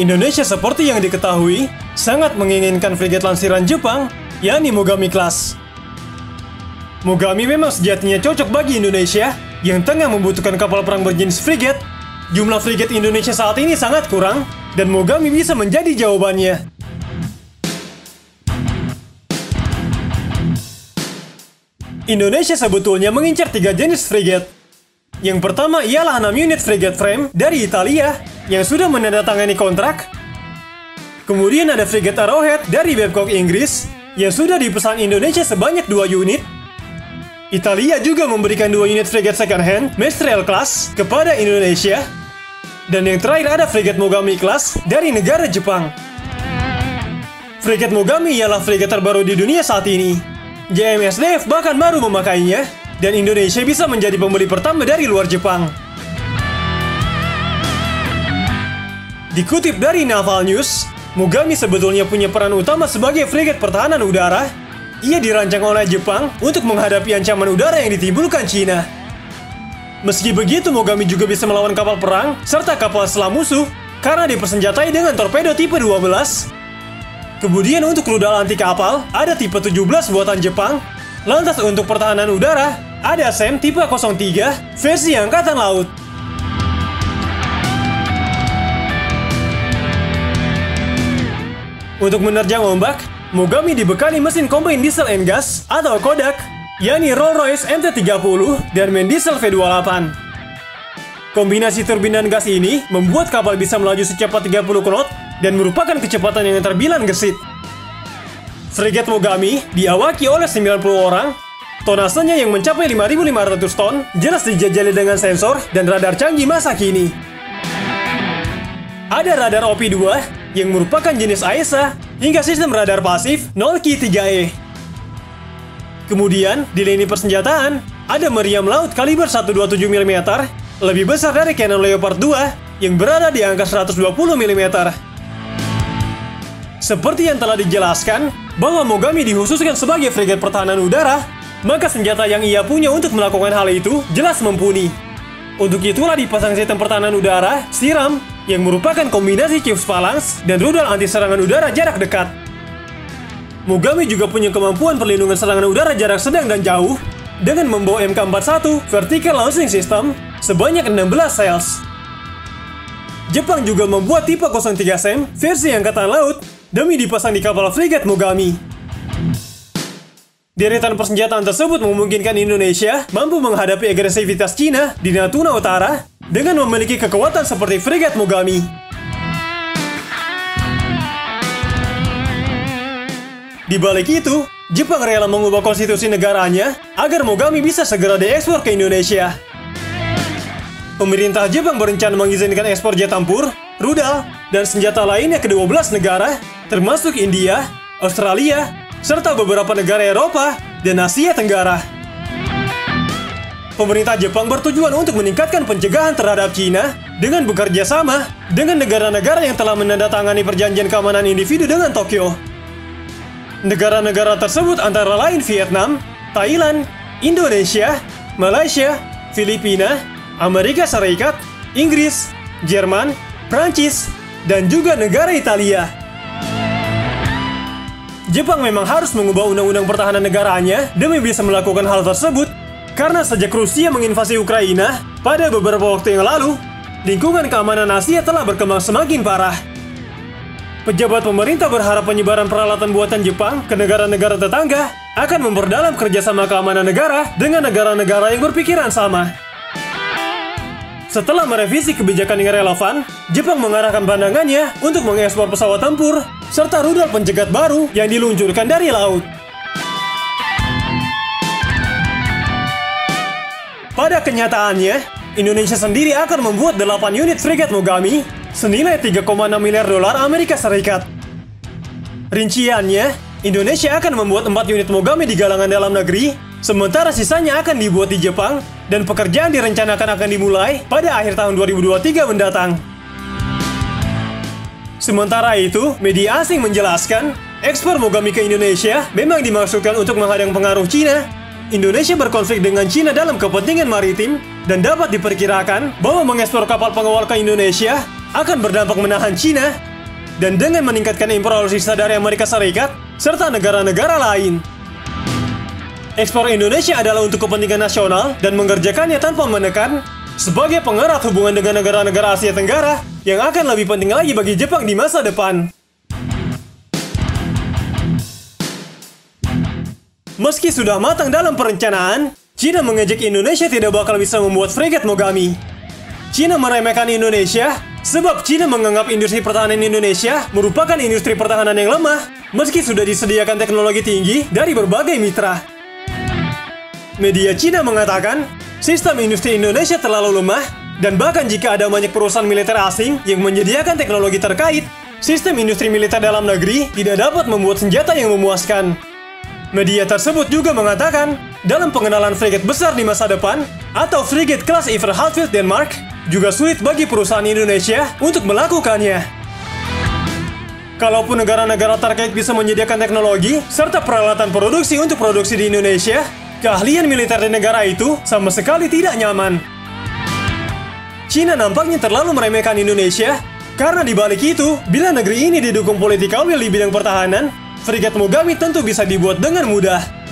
Indonesia seperti yang diketahui sangat menginginkan frigat lansiran Jepang, yakni Mogami Class. Mogami memang sejatinya cocok bagi Indonesia yang tengah membutuhkan kapal perang berjenis frigat. Jumlah frigat Indonesia saat ini sangat kurang, dan Mogami bisa menjadi jawabannya. Indonesia sebetulnya mengincar 3 jenis frigat. Yang pertama ialah 6 unit frigat frame dari Italia yang sudah menandatangani kontrak. Kemudian ada frigat Arrowhead dari Babcock Inggris yang sudah dipesan Indonesia sebanyak 2 unit. Italia juga memberikan 2 unit frigat second hand Mistral Class kepada Indonesia. Dan yang terakhir ada frigat Mogami Class dari negara Jepang. Frigat Mogami ialah frigat terbaru di dunia saat ini. JMSDF bahkan baru memakainya, dan Indonesia bisa menjadi pembeli pertama dari luar Jepang. Dikutip dari Naval News, Mogami sebetulnya punya peran utama sebagai frigat pertahanan udara. Ia dirancang oleh Jepang untuk menghadapi ancaman udara yang ditimbulkan Cina. Meski begitu, Mogami juga bisa melawan kapal perang serta kapal selam musuh karena dipersenjatai dengan torpedo tipe 12. Kemudian untuk rudal anti kapal, ada tipe 17 buatan Jepang. Lantas untuk pertahanan udara, ada SAM tipe 03 versi Angkatan Laut. Untuk menerjang ombak, Mogami dibekali mesin combine diesel and gas atau Kodak, yakni Rolls-Royce MT-30 dan main diesel V28. Kombinasi turbin dan gas ini membuat kapal bisa melaju secepat 30 knot dan merupakan kecepatan yang terbilang gesit. Frigat Mogami diawaki oleh 90 orang, tonasenya yang mencapai 5.500 ton, jelas dijajali dengan sensor dan radar canggih masa kini. Ada radar OP-2 yang merupakan jenis AESA hingga sistem radar pasif 0Ki3E. Kemudian, di lini persenjataan, ada meriam laut kaliber 127 mm, lebih besar dari Cannon Leopard 2 yang berada di angka 120 mm. Seperti yang telah dijelaskan, bahwa Mogami dikhususkan sebagai frigat pertahanan udara, maka senjata yang ia punya untuk melakukan hal itu jelas mumpuni. Untuk itulah dipasang sistem pertahanan udara, SIRAM, yang merupakan kombinasi Chiefs Phalanx dan rudal anti serangan udara jarak dekat. Mogami juga punya kemampuan perlindungan serangan udara jarak sedang dan jauh dengan membawa MK41 Vertical Launching System sebanyak 16 cells. Jepang juga membuat tipe 03 SAM versi Angkatan Laut demi dipasang di kapal frigat Mogami. Deretan persenjataan tersebut memungkinkan Indonesia mampu menghadapi agresivitas Cina di Natuna Utara dengan memiliki kekuatan seperti frigat Mogami. Di balik itu, Jepang rela mengubah konstitusi negaranya agar Mogami bisa segera diekspor ke Indonesia. Pemerintah Jepang berencana mengizinkan ekspor jet tempur, rudal, dan senjata lainnya ke 12 negara, termasuk India, Australia, serta beberapa negara Eropa dan Asia Tenggara. Pemerintah Jepang bertujuan untuk meningkatkan pencegahan terhadap Cina dengan bekerja sama dengan negara-negara yang telah menandatangani perjanjian keamanan individu dengan Tokyo. Negara-negara tersebut antara lain Vietnam, Thailand, Indonesia, Malaysia, Filipina, Amerika Serikat, Inggris, Jerman, Prancis, dan juga negara Italia. Jepang memang harus mengubah undang-undang pertahanan negaranya demi bisa melakukan hal tersebut, karena sejak Rusia menginvasi Ukraina pada beberapa waktu yang lalu, lingkungan keamanan Asia telah berkembang semakin parah. Pejabat pemerintah berharap penyebaran peralatan buatan Jepang ke negara-negara tetangga akan memperdalam kerjasama keamanan negara dengan negara-negara yang berpikiran sama. Setelah merevisi kebijakan yang relevan, Jepang mengarahkan pandangannya untuk mengekspor pesawat tempur serta rudal pencegat baru yang diluncurkan dari laut. Pada kenyataannya, Indonesia sendiri akan membuat 8 unit frigat Mogami senilai 3,6 miliar dolar Amerika Serikat. Rinciannya, Indonesia akan membuat 4 unit Mogami di galangan dalam negeri, sementara sisanya akan dibuat di Jepang, dan pekerjaan direncanakan akan dimulai pada akhir tahun 2023 mendatang. Sementara itu, media asing menjelaskan, ekspor Mogami ke Indonesia memang dimaksudkan untuk menghadang pengaruh Cina. Indonesia berkonflik dengan Cina dalam kepentingan maritim, dan dapat diperkirakan bahwa mengekspor kapal pengawal ke Indonesia akan berdampak menahan Cina dan dengan meningkatkan impor alutsista dari Amerika Serikat serta negara-negara lain. Ekspor Indonesia adalah untuk kepentingan nasional dan mengerjakannya tanpa menekan sebagai pengerat hubungan dengan negara-negara Asia Tenggara yang akan lebih penting lagi bagi Jepang di masa depan. Meski sudah matang dalam perencanaan, Cina mengejek Indonesia tidak bakal bisa membuat fregat Mogami. Cina meremehkan Indonesia sebab Cina menganggap industri pertahanan Indonesia merupakan industri pertahanan yang lemah meski sudah disediakan teknologi tinggi dari berbagai mitra. Media Cina mengatakan, sistem industri Indonesia terlalu lemah dan bahkan jika ada banyak perusahaan militer asing yang menyediakan teknologi terkait, sistem industri militer dalam negeri tidak dapat membuat senjata yang memuaskan. Media tersebut juga mengatakan, dalam pengenalan frigat besar di masa depan, atau frigat kelas Iver Hatfield Denmark, juga sulit bagi perusahaan Indonesia untuk melakukannya. Kalaupun negara-negara terkait bisa menyediakan teknologi, serta peralatan produksi untuk produksi di Indonesia, keahlian militer di negara itu sama sekali tidak nyaman. Cina nampaknya terlalu meremehkan Indonesia, karena di balik itu, bila negeri ini didukung politikal will di bidang pertahanan, fregat Mogami tentu bisa dibuat dengan mudah.